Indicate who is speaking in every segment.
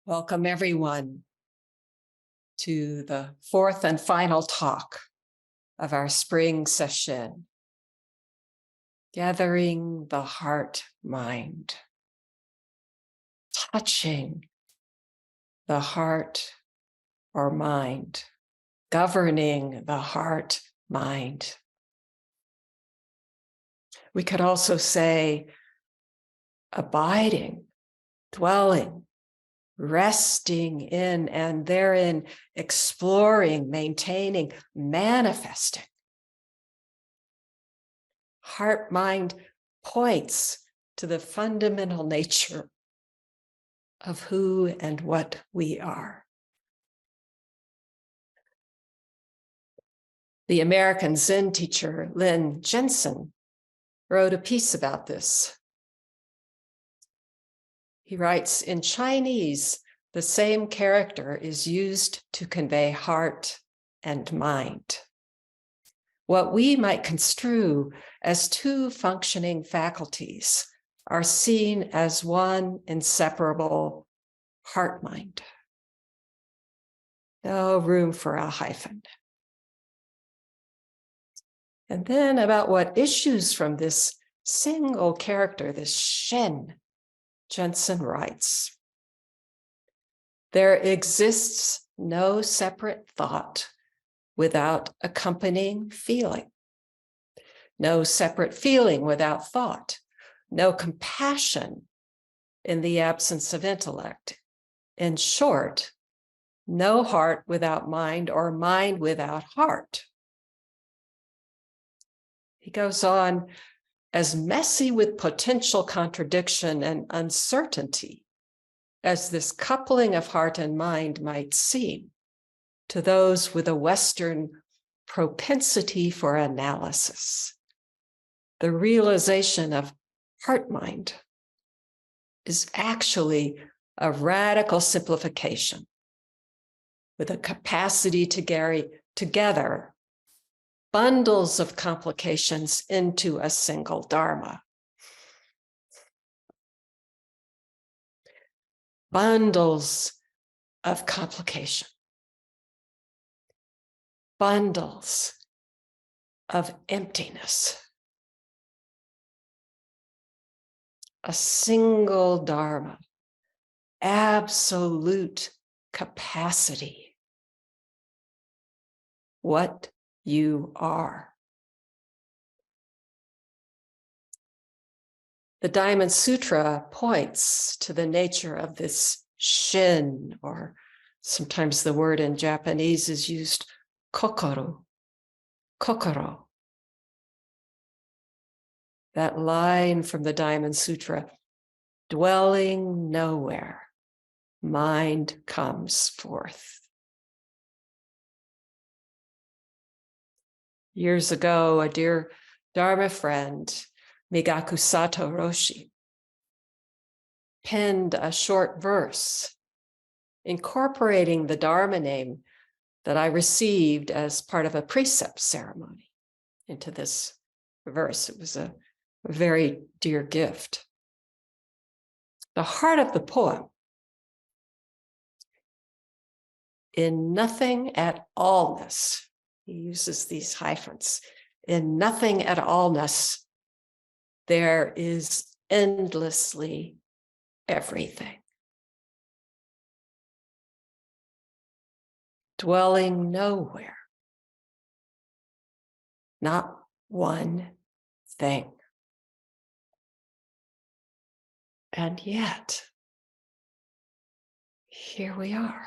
Speaker 1: Welcome everyone to the fourth and final talk of our spring session, gathering the heart-mind, touching the heart or mind, governing the heart-mind. We could also say abiding, dwelling, resting in, and therein exploring, maintaining, manifesting. Heart-mind points to the fundamental nature of who and what we are. The American Zen teacher, Lin Jensen, wrote a piece about this. He writes, in Chinese, the same character is used to convey heart and mind. What we might construe as two functioning faculties are seen as one inseparable heart-mind. No room for a hyphen. And then about what issues from this single character, this Shen, Jensen writes, there exists no separate thought without accompanying feeling, no separate feeling without thought, no compassion in the absence of intellect. In short, no heart without mind or mind without heart. He goes on, as messy with potential contradiction and uncertainty as this coupling of heart and mind might seem to those with a Western propensity for analysis, the realization of heart-mind is actually a radical simplification with a capacity to carry together bundles of complications into a single dharma. Bundles of complication. Bundles of emptiness. A single dharma. Absolute capacity. What you are. The Diamond Sutra points to the nature of this shin, or sometimes the word in Japanese is used, kokoro, kokoro. That line from the Diamond Sutra, dwelling nowhere, mind comes forth. Years ago, a dear Dharma friend, Migaku Sato Roshi, penned a short verse incorporating the Dharma name that I received as part of a precept ceremony into this verse. It was a very dear gift. The heart of the poem, in nothing at all-ness, he uses these hyphens, in nothing at all-ness, there is endlessly everything. Dwelling nowhere. Not one thing. And yet, here we are,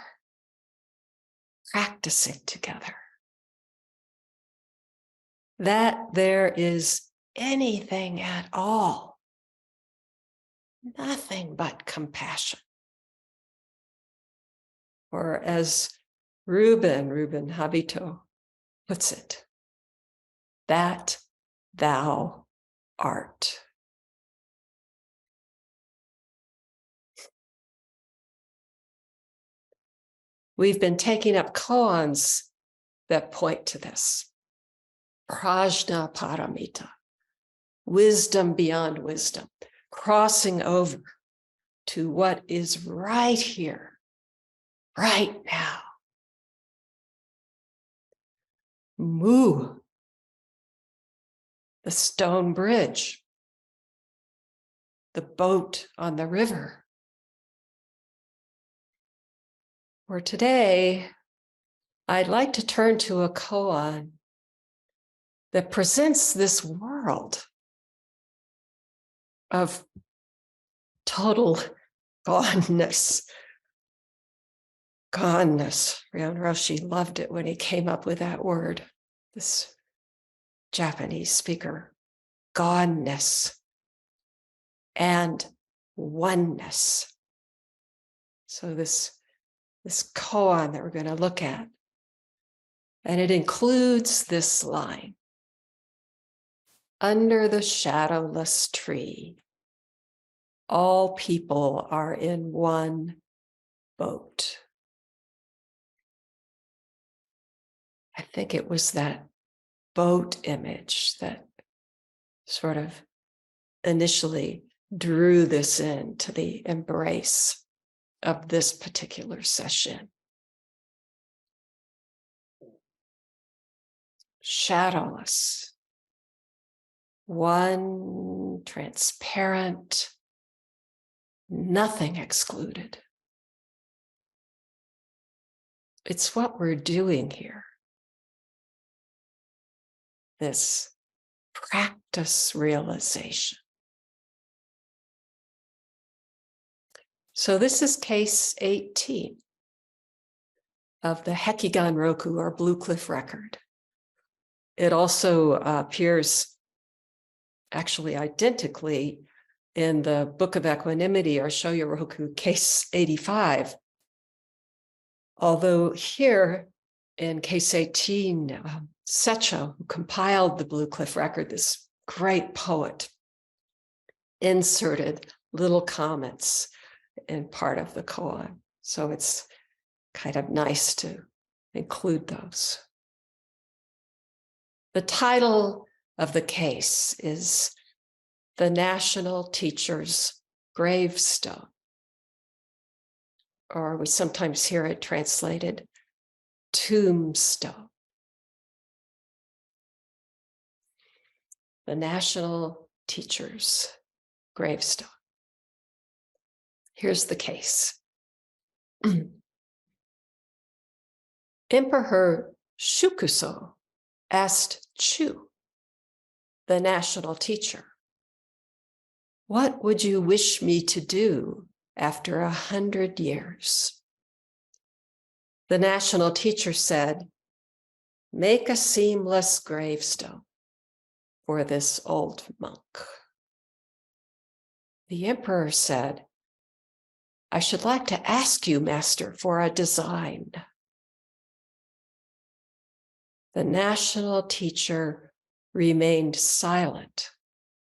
Speaker 1: practicing together. That there is anything at all, nothing but compassion. Or as Ruben Habito puts it, that thou art. We've been taking up koans that point to this. Prajna paramita, wisdom beyond wisdom, crossing over to what is right here right now. Mu, the stone bridge, the boat on the river. For today, I'd like to turn to a koan that presents this world of total goneness. Goneness. Ryan Roshi loved it when he came up with that word, this Japanese speaker. Goneness and oneness. So this koan that we're going to look at, and it includes this line: under the shadowless tree, all people are in one boat. I think it was that boat image that sort of initially drew this into the embrace of this particular session. Shadowless, one, transparent, nothing excluded. It's what we're doing here. This practice realization. So this is case 18 of the Hekigan Roku, or Blue Cliff record. It also appears actually identically in the Book of Equanimity, or Shoyo Roku, case 85. Although here in case 18, Secho, who compiled the Blue Cliff record, this great poet, inserted little comments in part of the koan. So it's kind of nice to include those. The title of the case is The National Teacher's Gravestone, or we sometimes hear it translated tombstone. The National Teacher's Gravestone. Here's the case. Emperor Shukuso asked Chu, the national teacher, "What would you wish me to do after 100 years?" The national teacher said, "Make a seamless gravestone for this old monk." The emperor said, "I should like to ask you, master, for a design." The national teacher remained silent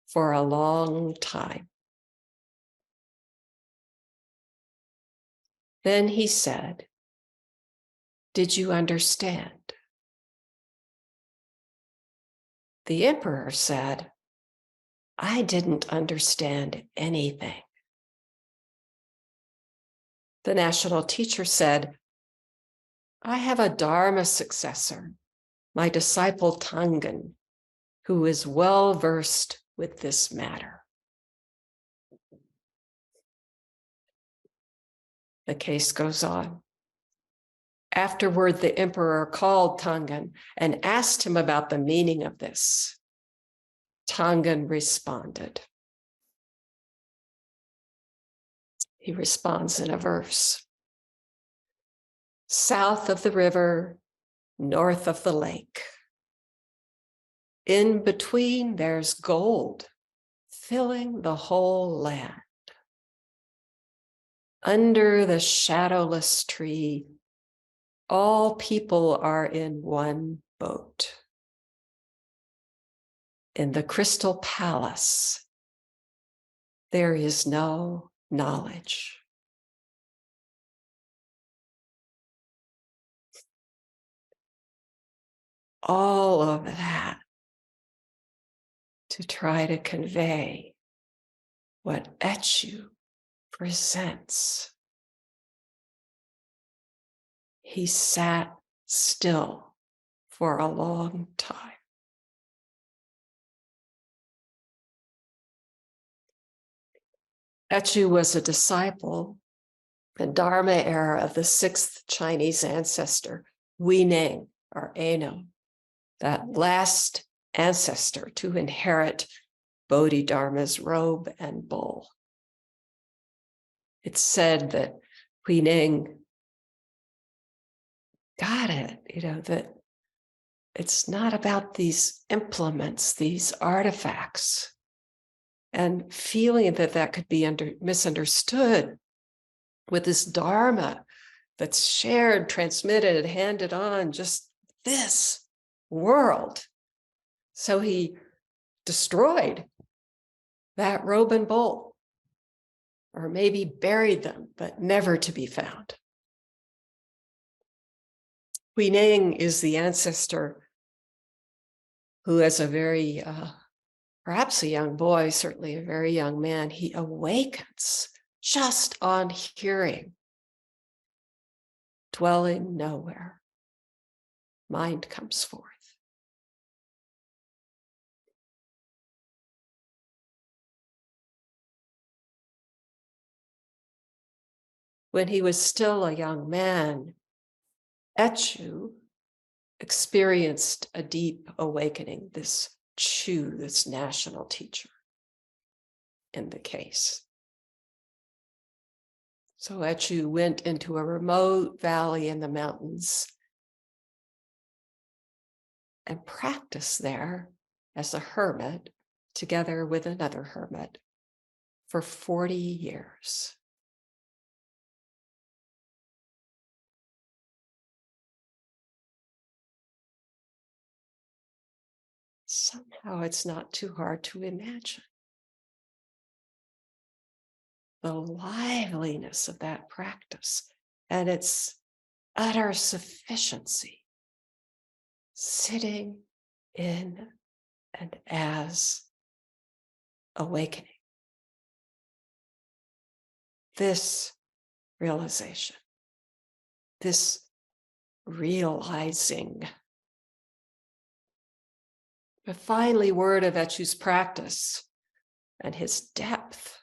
Speaker 1: for a long time. Then he said, "Did you understand?" The emperor said, "I didn't understand anything." The national teacher said, "I have a Dharma successor, my disciple Tangen, who is well versed with this matter." The case goes on. Afterward, the emperor called Tangen and asked him about the meaning of this. Tangen responded. He responds in a verse. South of the river, north of the lake. In between, there's gold filling the whole land. Under the shadowless tree, all people are in one boat. In the crystal palace, there is no knowledge. All of that to try to convey what Echu presents. He sat still for a long time. Etchu was a disciple in Dharma era of the 6th Chinese ancestor, Huineng, or Eno, that last ancestor to inherit Bodhidharma's robe and bowl. It's said that Huineng got it, that it's not about these implements, these artifacts, and feeling that could be misunderstood with this Dharma that's shared, transmitted, handed on, just this world. So he destroyed that robe and bowl, or maybe buried them, but never to be found. Huineng is the ancestor who, as a very, perhaps a young boy, certainly a very young man, he awakens just on hearing, dwelling nowhere. Mind comes forth. When he was still a young man, Etchu experienced a deep awakening, this Chu, this national teacher in the case. So Etchu went into a remote valley in the mountains and practiced there as a hermit together with another hermit for 40 years. Somehow it's not too hard to imagine the liveliness of that practice and its utter sufficiency, sitting in and as awakening. This realization, this realizing. But finally, word of Etchu's practice and his depth,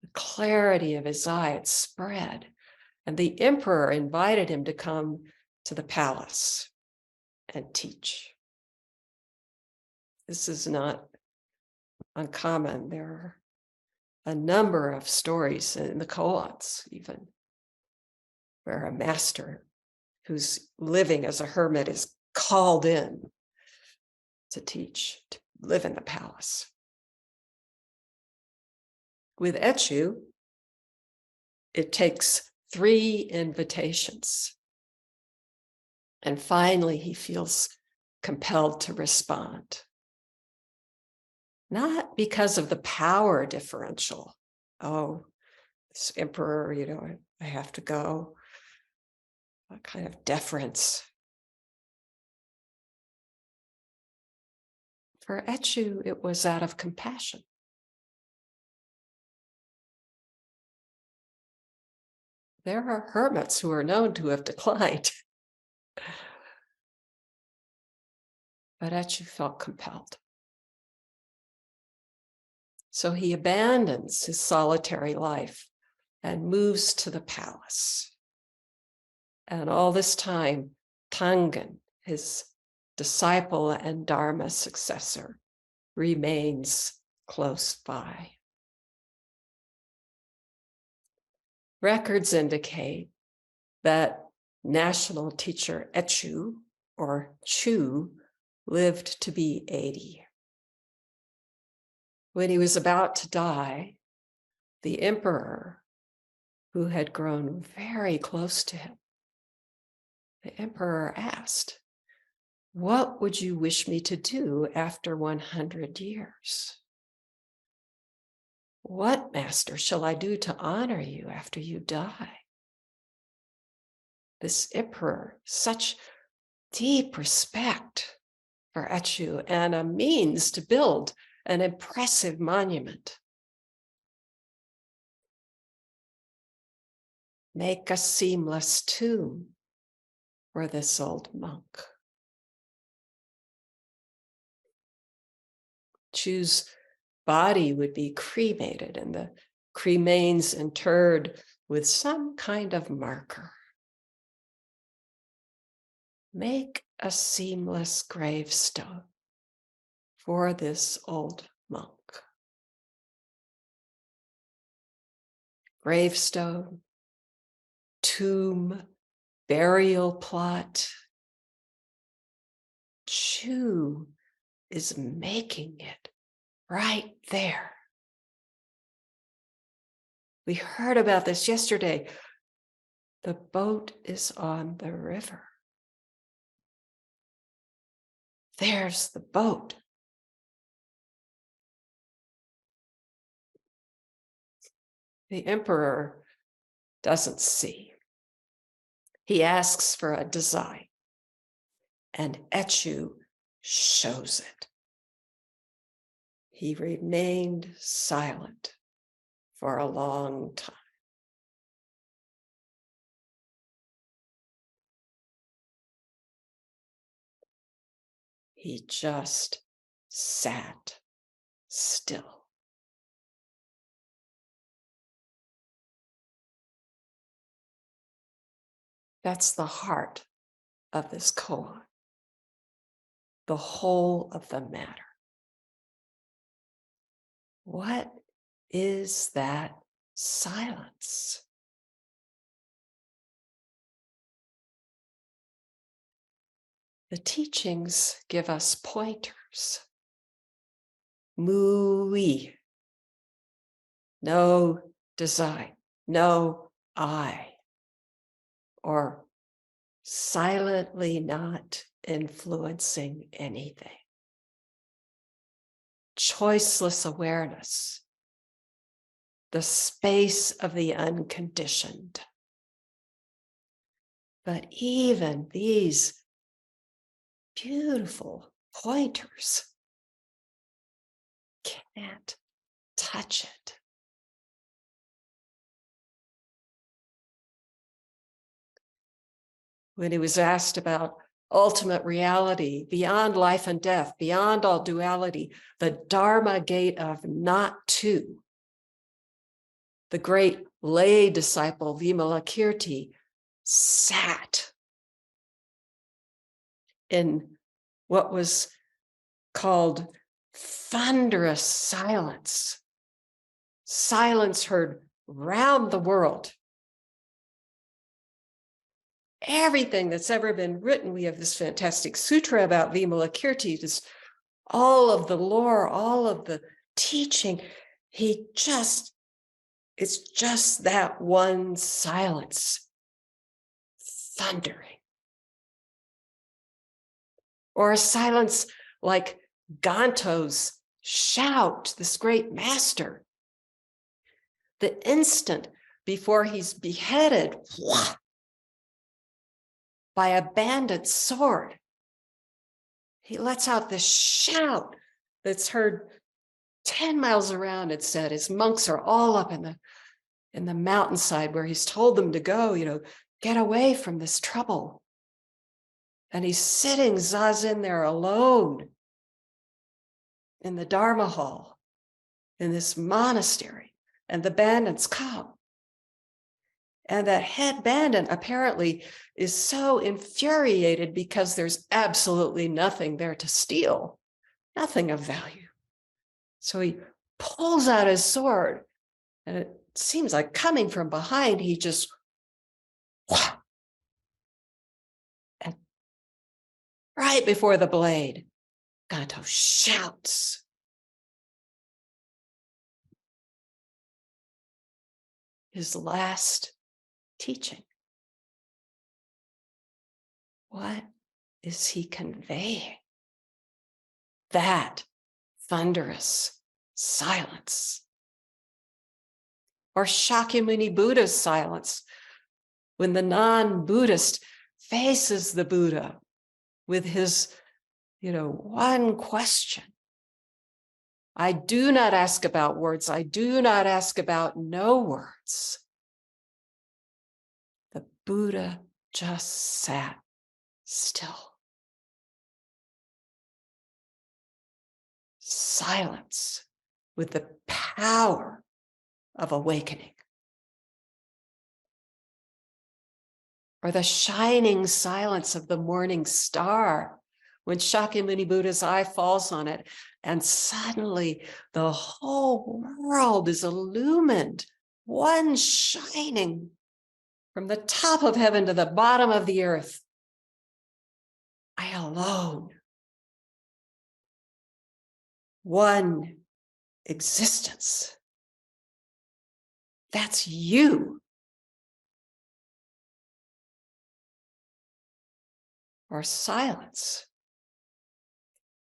Speaker 1: the clarity of his eye, it spread. And the emperor invited him to come to the palace and teach. This is not uncommon. There are a number of stories in the koans, even, where a master who's living as a hermit is called in to teach, to live in the palace. With Etchu, it takes 3 invitations. And finally, he feels compelled to respond. Not because of the power differential. Oh, this emperor, I have to go. A kind of deference. For Etchu, it was out of compassion. There are hermits who are known to have declined. But Etchu felt compelled. So he abandons his solitary life and moves to the palace. And all this time, Tangen, his disciple and Dharma successor, remains close by. Records indicate that national teacher Etchu, or Chu, lived to be 80. When he was about to die, the emperor, who had grown very close to him, the emperor asked, "What would you wish me to do after 100 years? What, master, shall I do to honor you after you die?" This emperor, such deep respect for Etchu and a means to build an impressive monument. "Make a seamless tomb," for this old monk. Chu's body would be cremated and the cremains interred with some kind of marker. Make a seamless gravestone for this old monk. Gravestone, tomb, burial plot. Chu is making it right there. We heard about this yesterday. The boat is on the river. There's the boat. The emperor doesn't see. He asks for a design, and Echu shows it. He remained silent for a long time. He just sat still. That's the heart of this koan, the whole of the matter. What is that silence? The teachings give us pointers. Mui, no design, no I, or silently not influencing anything. Choiceless awareness, the space of the unconditioned. But even these beautiful pointers can't touch it. When he was asked about ultimate reality, beyond life and death, beyond all duality, the Dharma gate of not to, the great lay disciple Vimalakirti sat in what was called thunderous silence, silence heard round the world. Everything that's ever been written, we have this fantastic sutra about Vimalakirti, just all of the lore, all of the teaching. It's just that one silence, thundering. Or a silence like Ganto's shout, this great master. The instant before he's beheaded by a bandit's sword, he lets out this shout that's heard 10 miles around. It said his monks are all up in the mountainside where he's told them to go, get away from this trouble. And he's sitting zazen there alone in the Dharma hall, in this monastery, and the bandits come. And that head bandit apparently is so infuriated because there's absolutely nothing there to steal, nothing of value. So he pulls out his sword, and it seems like coming from behind, he just, and right before the blade, Ganto shouts. His last teaching. What is he conveying? That thunderous silence. Or Shakyamuni Buddha's silence, when the non-Buddhist faces the Buddha with his, one question. I do not ask about words. I do not ask about no words. The Buddha just sat still. Silence with the power of awakening. Or the shining silence of the morning star when Shakyamuni Buddha's eye falls on it, and suddenly the whole world is illumined, one shining from the top of heaven to the bottom of the earth. I alone, one existence. That's you. Or silence,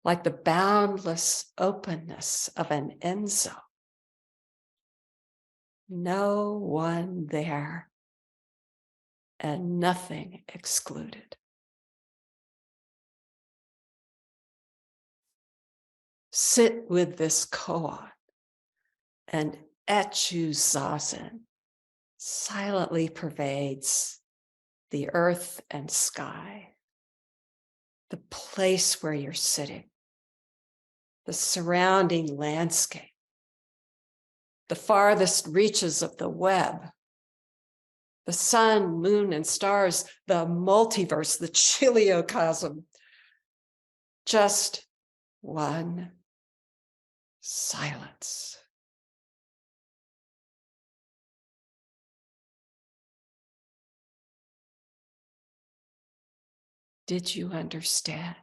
Speaker 1: like the boundless openness of an Enzo. No one there and nothing excluded. Sit with this koan and Echu Zazen silently pervades the earth and sky, the place where you're sitting, the surrounding landscape, the farthest reaches of the web, the sun, moon, and stars, the multiverse, the chiliocosm. Just one silence. Did you understand?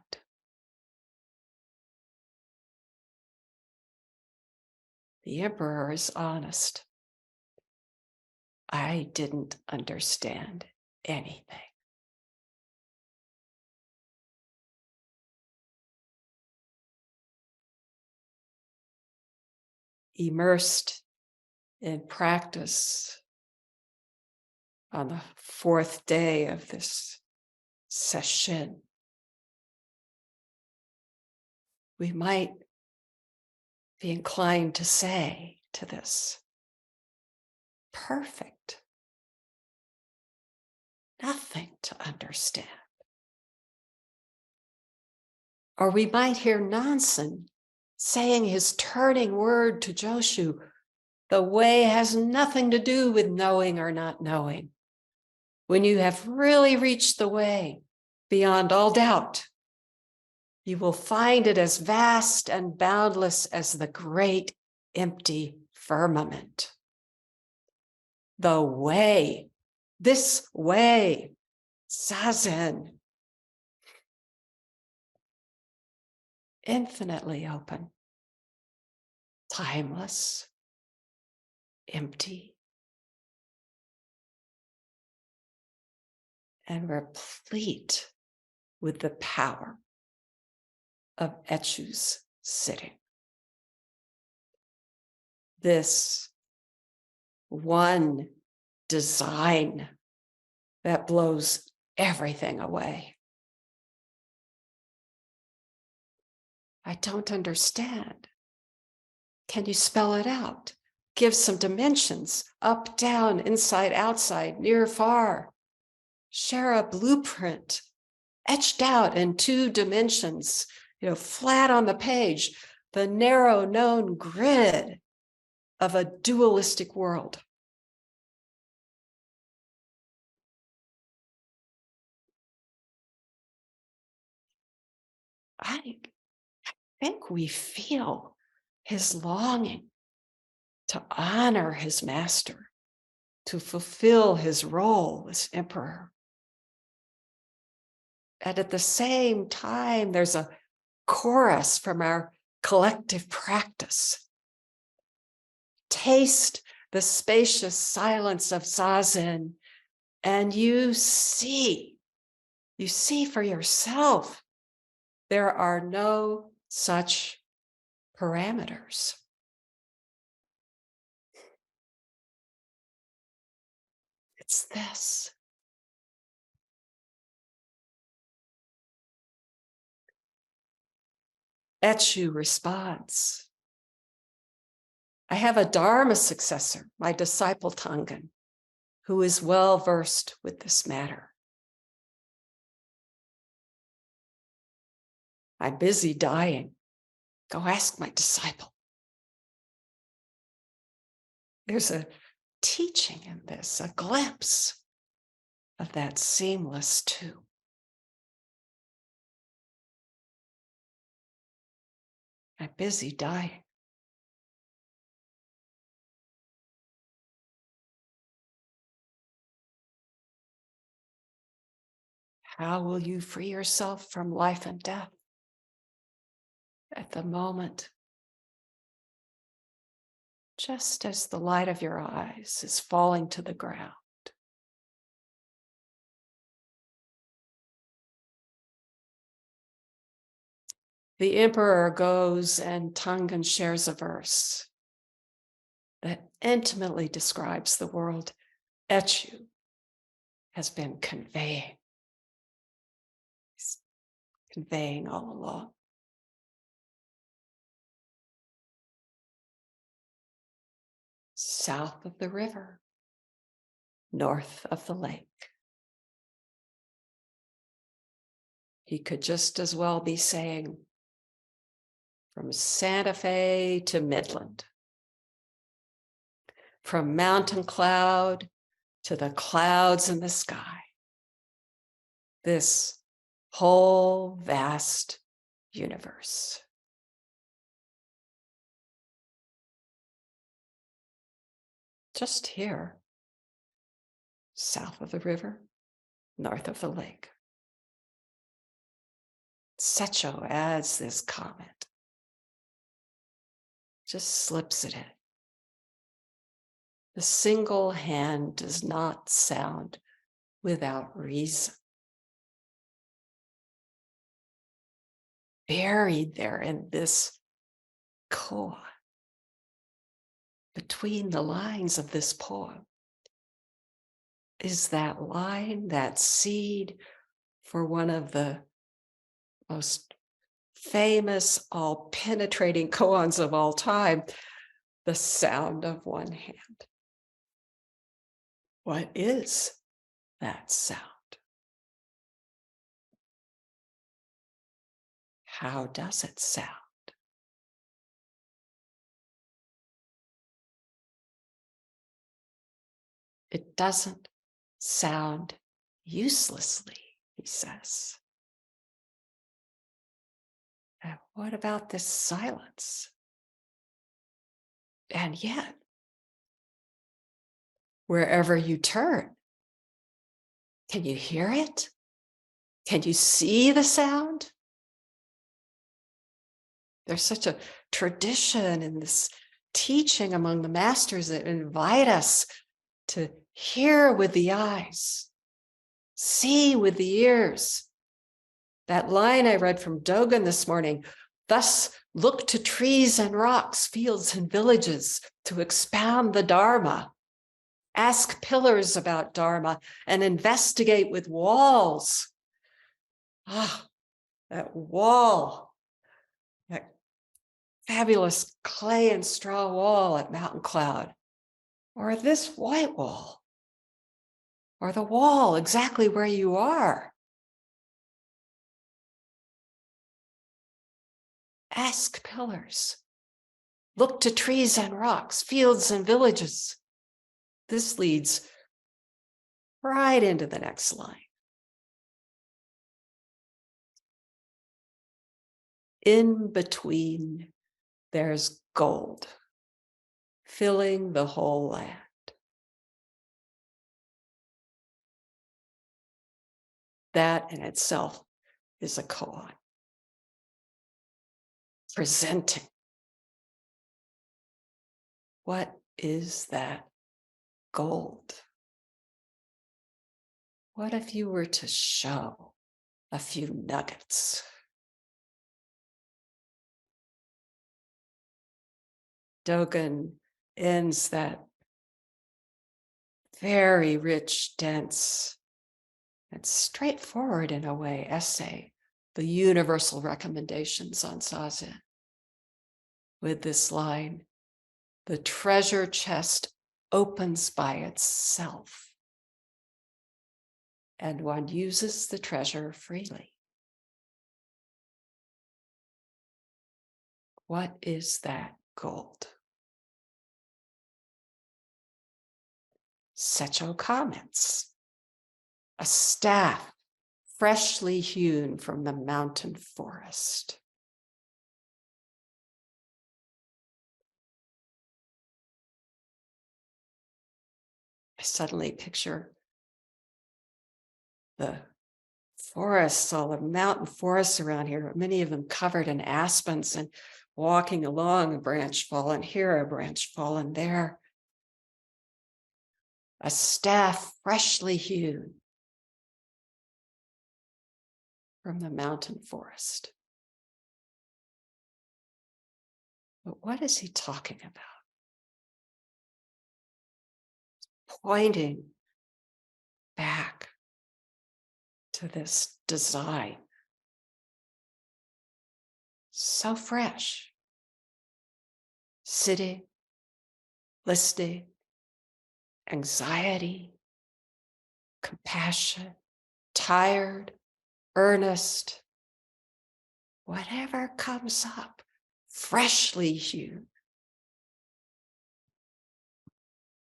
Speaker 1: The emperor is honest. I didn't understand anything. Immersed in practice on the fourth day of this session, we might be inclined to say to this, perfect, nothing to understand. Or we might hear Nansen saying his turning word to Joshu, the way has nothing to do with knowing or not knowing. When you have really reached the way beyond all doubt, you will find it as vast and boundless as the great empty firmament. The way, this way, Zazen, infinitely open, timeless, empty, and replete with the power of Echu's sitting. This one design that blows everything away. I don't understand. Can you spell it out? Give some dimensions, up, down, inside, outside, near, far. Share a blueprint, etched out in 2 dimensions, flat on the page, the narrow known grid of a dualistic world. I think we feel his longing to honor his master, to fulfill his role as emperor. And at the same time, there's a chorus from our collective practice. Taste the spacious silence of Zazen, and you see for yourself, there are no such parameters. It's this. Echu responds, I have a Dharma successor, my disciple Tangen, who is well versed with this matter. I'm busy dying. Go ask my disciple. There's a teaching in this, a glimpse of that seamless too. I'm busy dying. How will you free yourself from life and death? At the moment, just as the light of your eyes is falling to the ground. The emperor goes and Tangen shares a verse that intimately describes the world Echu has been conveying. He's conveying all along. South of the river, north of the lake. He could just as well be saying from Santa Fe to Midland, from mountain cloud to the clouds in the sky. This whole vast universe. Just here, south of the river, north of the lake. Secho adds this comment, just slips it in. The single hand does not sound without reason. Buried there in this koan, between the lines of this poem, is that line, that seed for one of the most famous, all-penetrating koans of all time, the sound of one hand. What is that sound? How does it sound? It doesn't sound uselessly, he says. And what about this silence? And yet, wherever you turn, can you hear it? Can you see the sound? There's such a tradition in this teaching among the masters that invite us to hear with the eyes, see with the ears. That line I read from Dogen this morning, thus look to trees and rocks, fields and villages to expound the Dharma. Ask pillars about Dharma and investigate with walls. Ah, that wall, that fabulous clay and straw wall at Mountain Cloud, or this white wall, or the wall exactly where you are. Ask pillars. Look to trees and rocks, fields and villages. This leads right into the next line. In between, there's gold, filling the whole land. That in itself is a koan, presenting. What is that gold? What if you were to show a few nuggets? Dogen ends that very rich, dense, and straightforward in a way essay, The Universal Recommendations on Zazen, with this line, the treasure chest opens by itself, and one uses the treasure freely. What is that gold? Secho comments. A staff freshly hewn from the mountain forest. I suddenly picture the forests, all the mountain forests around here, many of them covered in aspens, and walking along, a branch fallen here, a branch fallen there. A staff freshly hewn from the mountain forest. But what is he talking about? Pointing back to this design. So fresh. Sitting, listening, anxiety, compassion, tired, earnest, whatever comes up, freshly hewn.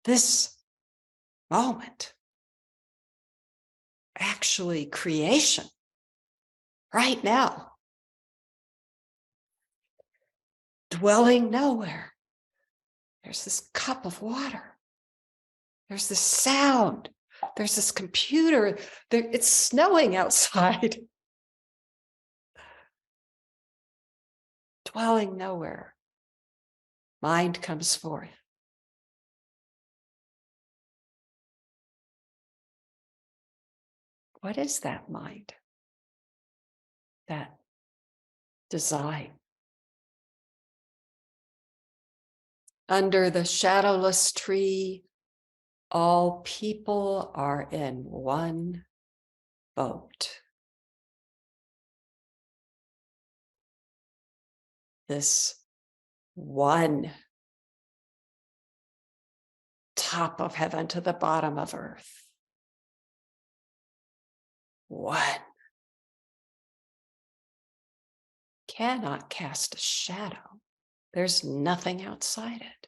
Speaker 1: This moment, actually creation, right now, dwelling nowhere. There's this cup of water. There's this sound. There's this computer. It's snowing outside. Dwelling nowhere. Mind comes forth. What is that mind? That design? Under the shadowless tree, all people are in one boat. This one, top of heaven to the bottom of earth. One. Cannot cast a shadow. There's nothing outside it.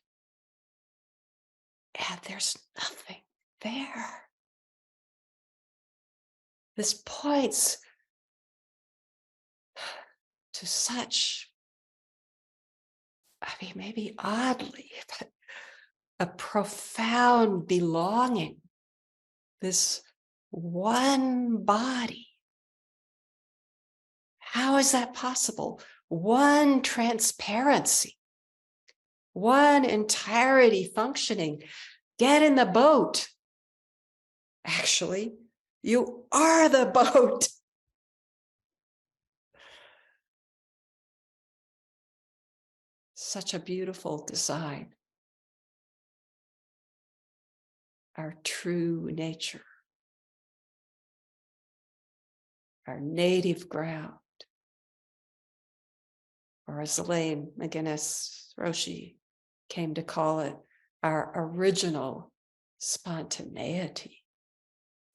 Speaker 1: And there's nothing there. This points to such, maybe oddly, but a profound belonging. This one body. How is that possible? One transparency, one entirety functioning. Get in the boat. Actually, you are the boat. Such a beautiful design. Our true nature, our native ground, or as Elaine McGinnis Roshi came to call it, our original spontaneity.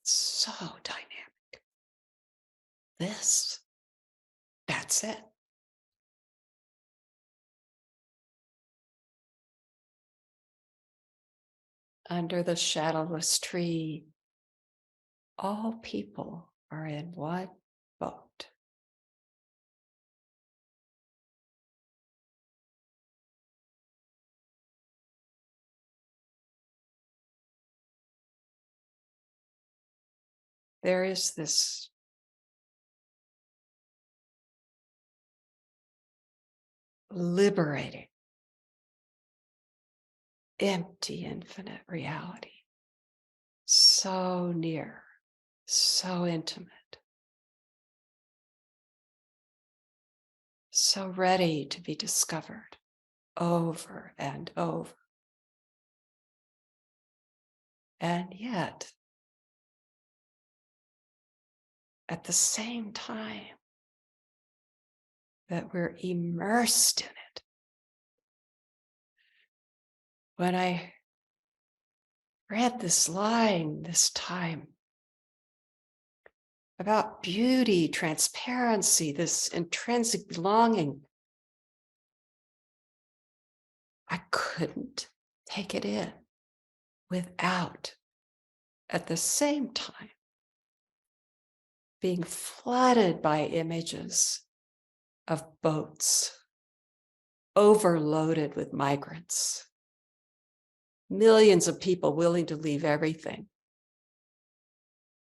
Speaker 1: So dynamic. That's it. Under the shadowless tree, all people are in one boat. There is this liberating, empty, infinite reality. So near, so intimate, so ready to be discovered over and over. And yet, at the same time that we're immersed in it, when I read this line this time about beauty, transparency, this intrinsic belonging, I couldn't take it in without, at the same time, being flooded by images of boats overloaded with migrants, millions of people willing to leave everything,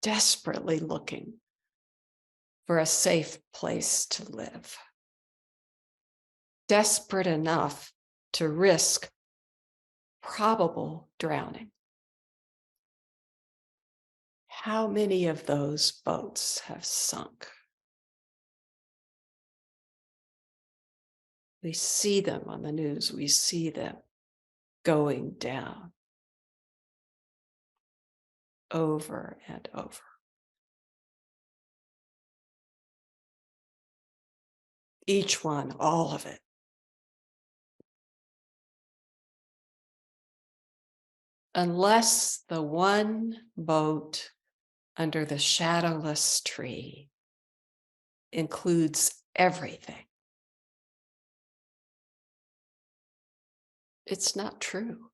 Speaker 1: desperately looking for a safe place to live, desperate enough to risk probable drowning. How many of those boats have sunk? We see them on the news. We see them going down over and over. Each one, all of it. Unless the one boat under the shadowless tree includes everything, it's not true.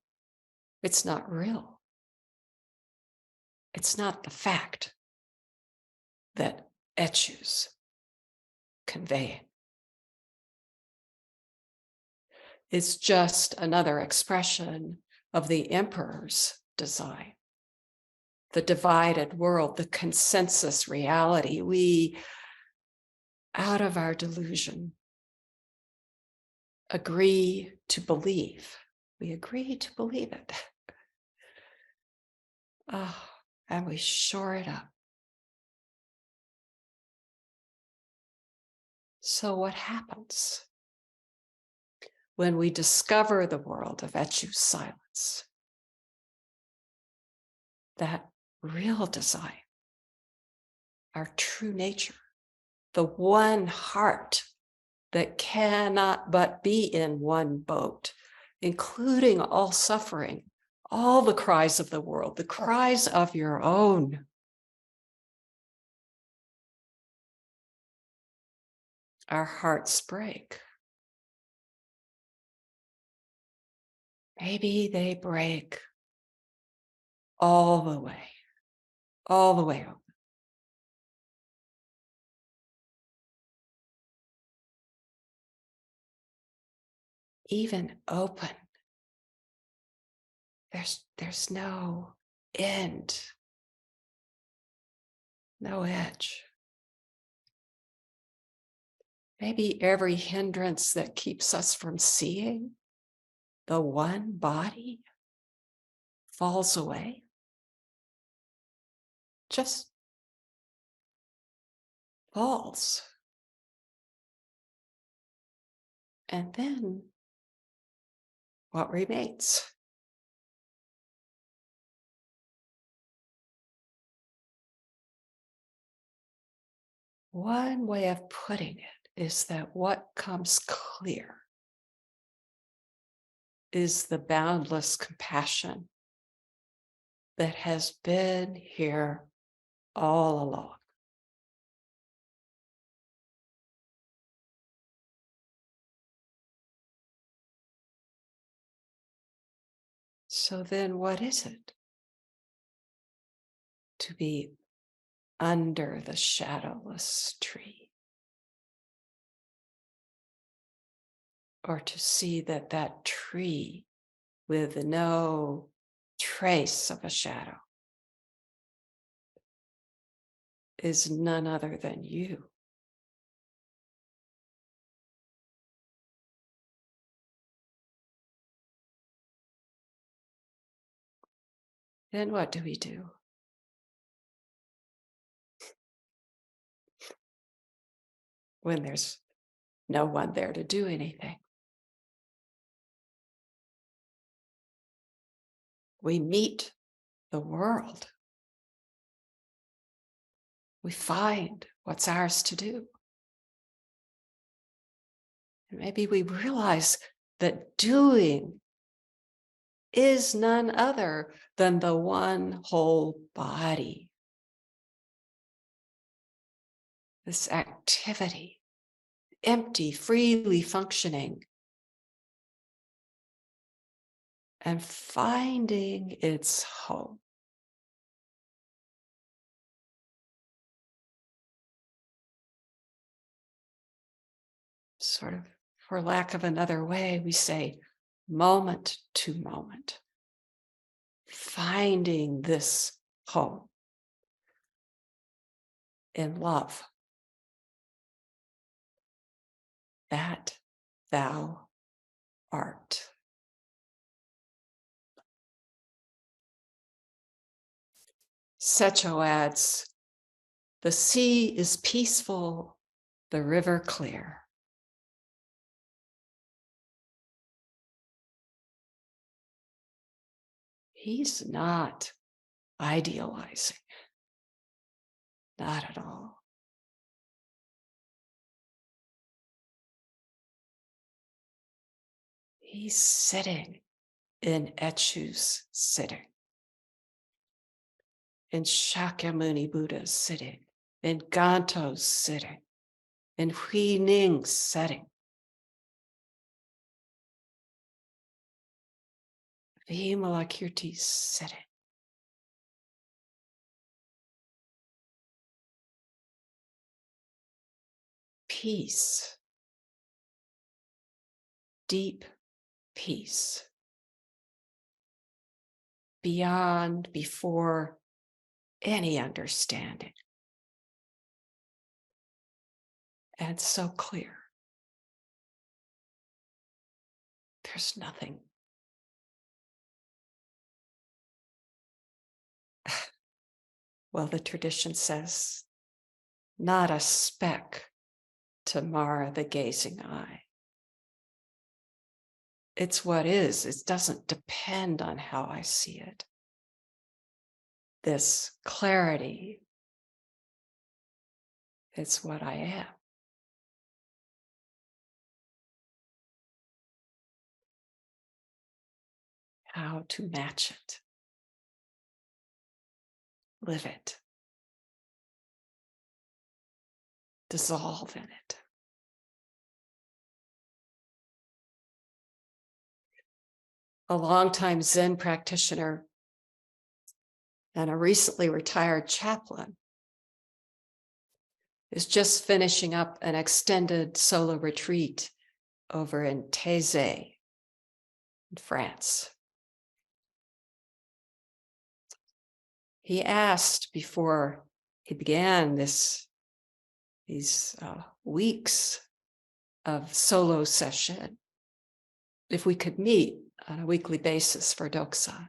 Speaker 1: It's not real. It's not the fact that etchus convey. It's just another expression of the emperor's design, the divided world, the consensus reality. We, out of our delusion, agree to believe. We agree to believe it. Oh, and we shore it up. So what happens when we discover the world of etchu silence? That real design, our true nature, the one heart that cannot but be in one boat, including all suffering, all the cries of the world, the cries of your own. Our hearts break. Maybe they break all the way open. Even open. There's no end, no edge. Maybe every hindrance that keeps us from seeing the one body falls away. Just falls. And then what remains? One way of putting it is that what comes clear is the boundless compassion that has been here all along. So then what is it to be under the shadowless tree? Or to see that that tree with no trace of a shadow is none other than you. Then what do we do? When there's no one there to do anything. We meet the world. We find what's ours to do. And maybe we realize that doing is none other than the one whole body. This activity, empty, freely functioning, and finding its home. Sort of, for lack of another way, we say moment to moment, finding this home in love that thou art. Secho adds, the sea is peaceful, the river clear. He's not idealizing, not at all. He's sitting in Echu's sitting, in Shakyamuni Buddha's sitting, in Ganto's sitting, in Hui Ning's sitting, Vimalakirti's sitting. Peace, deep peace, beyond, before any understanding, and so clear. There's nothing. Well, the tradition says, not a speck to mar the gazing eye. It's what is. It doesn't depend on how I see it. This clarity, it's what I am. How to match it, live it, dissolve in it. A longtime Zen practitioner and a recently retired chaplain is just finishing up an extended solo retreat over in Taizé, in France. He asked before he began these weeks of solo session if we could meet on a weekly basis for Doksa.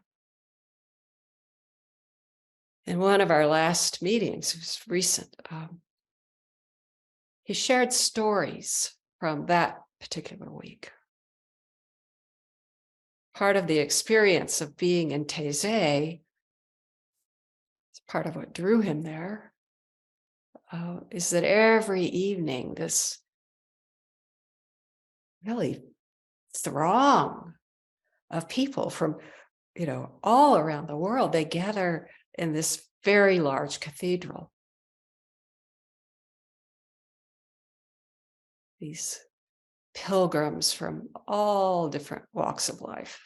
Speaker 1: In one of our last meetings, it was recent, he shared stories from that particular week. Part of the experience of being in Taizé, part of what drew him there, is that every evening this really throng of people from, all around the world, they gather in this very large cathedral. These pilgrims from all different walks of life,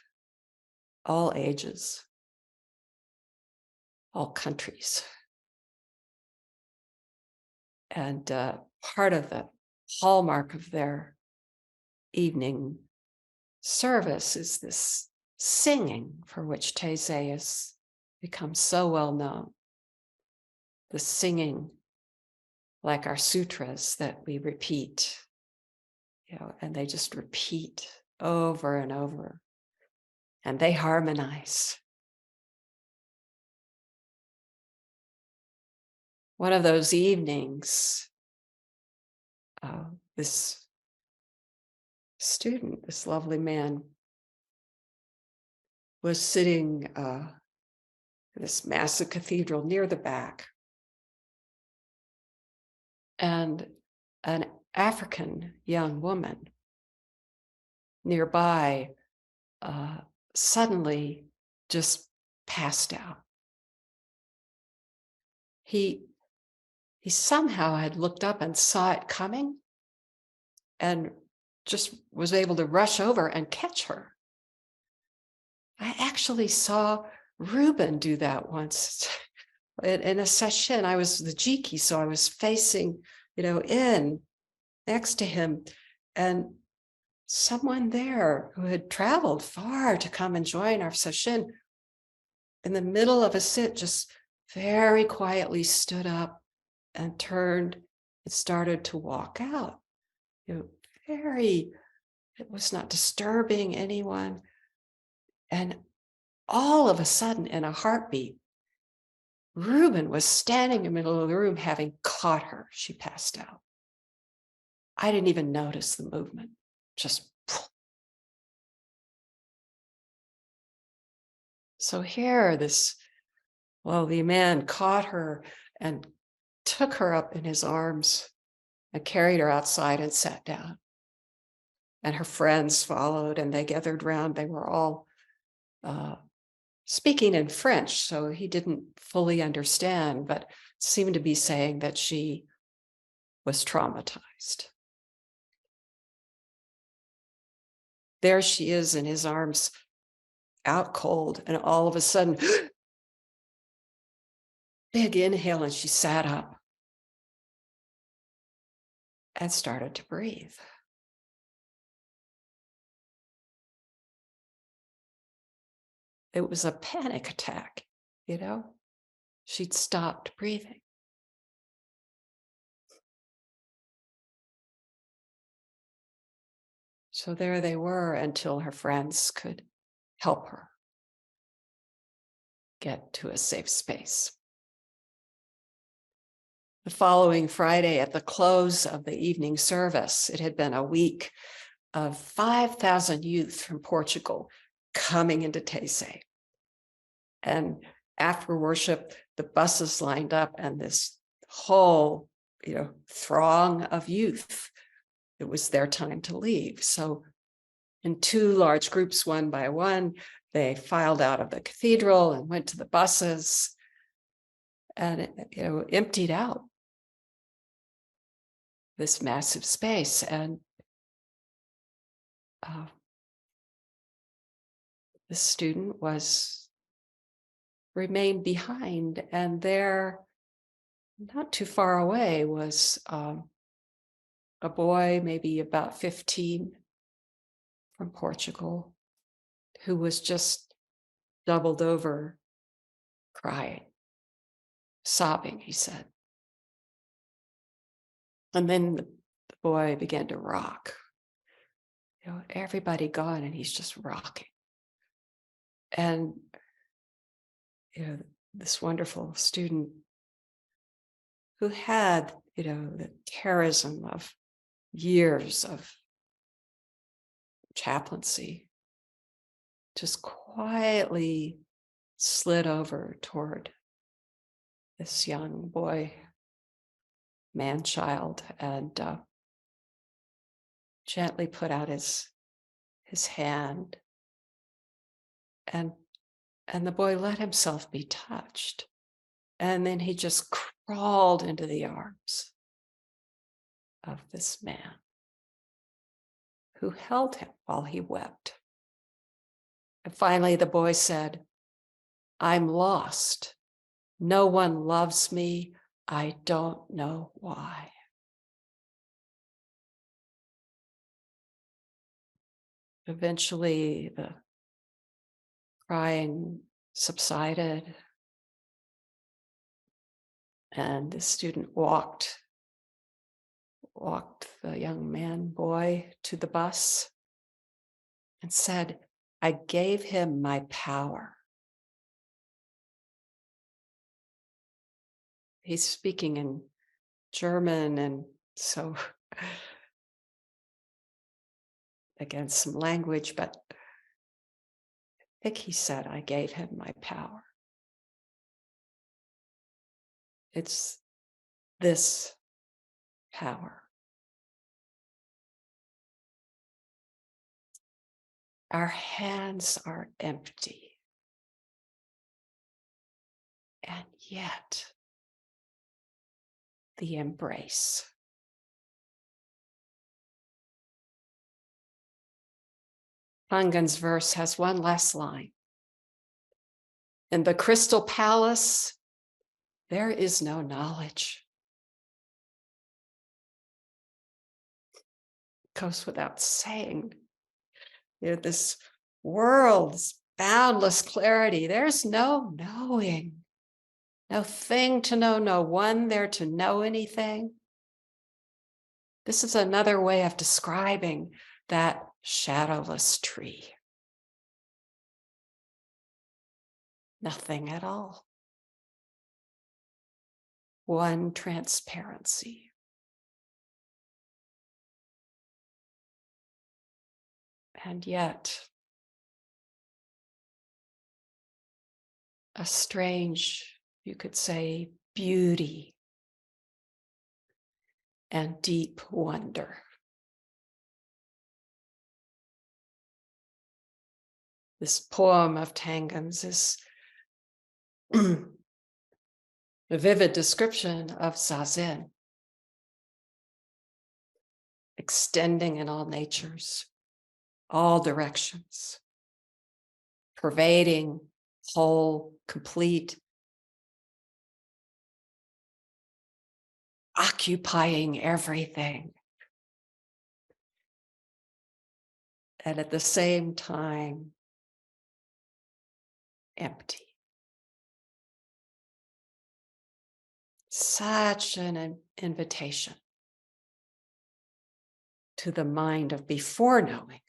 Speaker 1: all ages, all countries. And part of the hallmark of their evening service is this singing for which Taizé has become so well known. The singing, like our sutras that we repeat, and they just repeat over and over, and they harmonize. One of those evenings, this student, this lovely man, was sitting in this massive cathedral near the back. And an African young woman nearby suddenly just passed out. He somehow had looked up and saw it coming and just was able to rush over and catch her. actually saw Ruben do that once in a session. I was the jiki, so I was facing, in next to him, and someone there who had traveled far to come and join our session in the middle of a sit just very quietly stood up and turned and started to walk out. It was not disturbing anyone. And all of a sudden, in a heartbeat, Ruben was standing in the middle of the room, having caught her. She passed out. I didn't even notice the movement. Just. So here, the man caught her and took her up in his arms and carried her outside and sat down. And her friends followed and they gathered around. They were all speaking in French, so he didn't fully understand, but seemed to be saying that she was traumatized. There she is in his arms, out cold, and all of a sudden, big inhale, and she sat up and started to breathe. It was a panic attack, She'd stopped breathing. So there they were until her friends could help her get to a safe space. The following Friday, at the close of the evening service, it had been a week of 5,000 youth from Portugal coming into Taizé. And after worship, the buses lined up and this whole, throng of youth, it was their time to leave. So in two large groups, one by one, they filed out of the cathedral and went to the buses, and it emptied out this massive space. And the student remained behind, and there, not too far away, was a boy, maybe about 15, from Portugal, who was just doubled over, crying, sobbing, he said. And then the boy began to rock. Everybody gone, and he's just rocking. And this wonderful student who had, the charism of years of chaplaincy, just quietly slid over toward this young boy, man-child, and gently put out his hand, and the boy let himself be touched. And then he just crawled into the arms of this man who held him while he wept. And finally, the boy said, "I'm lost. No one loves me. I don't know why." Eventually, the crying subsided, and the student walked the young boy to the bus and said, "I gave him my power." He's speaking in German, and so again, some language, but I think he said, "I gave him my power." It's this power. Our hands are empty, and yet the embrace. Pangan's verse has one last line. In the crystal palace, there is no knowledge. It goes without saying. This world's boundless clarity, there's no knowing, no thing to know, no one there to know anything. This is another way of describing that shadowless tree. Nothing at all. One transparency. And yet, a strange, you could say, beauty and deep wonder. This poem of Tangen's is a vivid description of Zazen, extending in all natures, all directions, pervading, whole, complete, occupying everything. And at the same time, empty. Such an invitation to the mind of before knowing.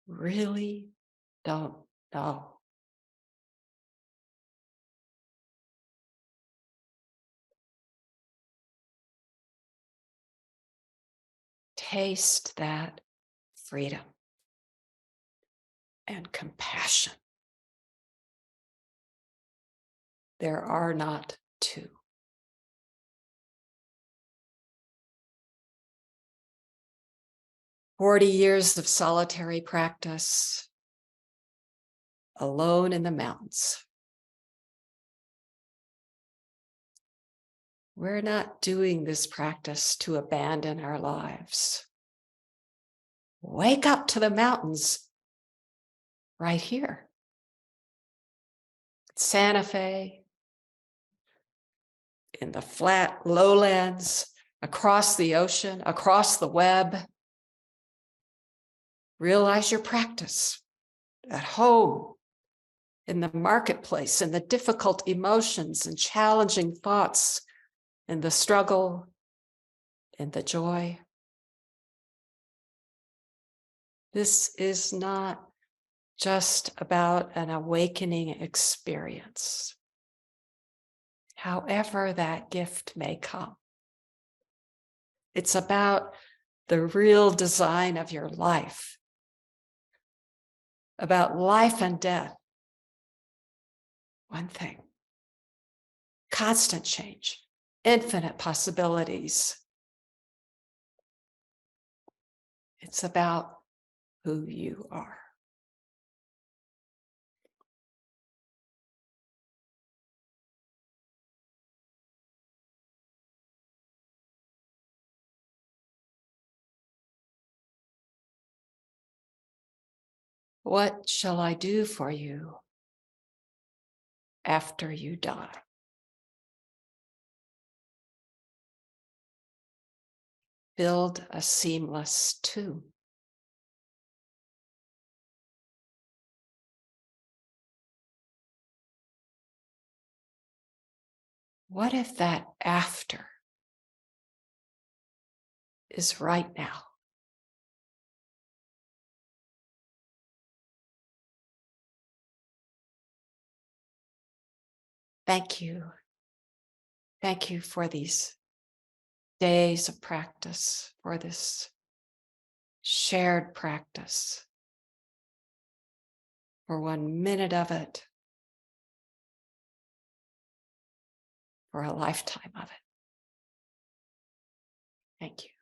Speaker 1: Really don't know. Taste that freedom and compassion. There are not two. "40 years of solitary practice, alone in the mountains." We're not doing this practice to abandon our lives. Wake up to the mountains right here. Santa Fe, in the flat lowlands, across the ocean, across the web. Realize your practice at home, in the marketplace, in the difficult emotions and challenging thoughts, in the struggle, in the joy. This is not just about an awakening experience, however that gift may come. It's about the real design of your life, about life and death. One thing, constant change, infinite possibilities. It's about who you are. What shall I do for you after you die? Build a seamless tomb. What if that after is right now? Thank you. Thank you for these days of practice, for this shared practice, for 1 minute of it, for a lifetime of it. Thank you.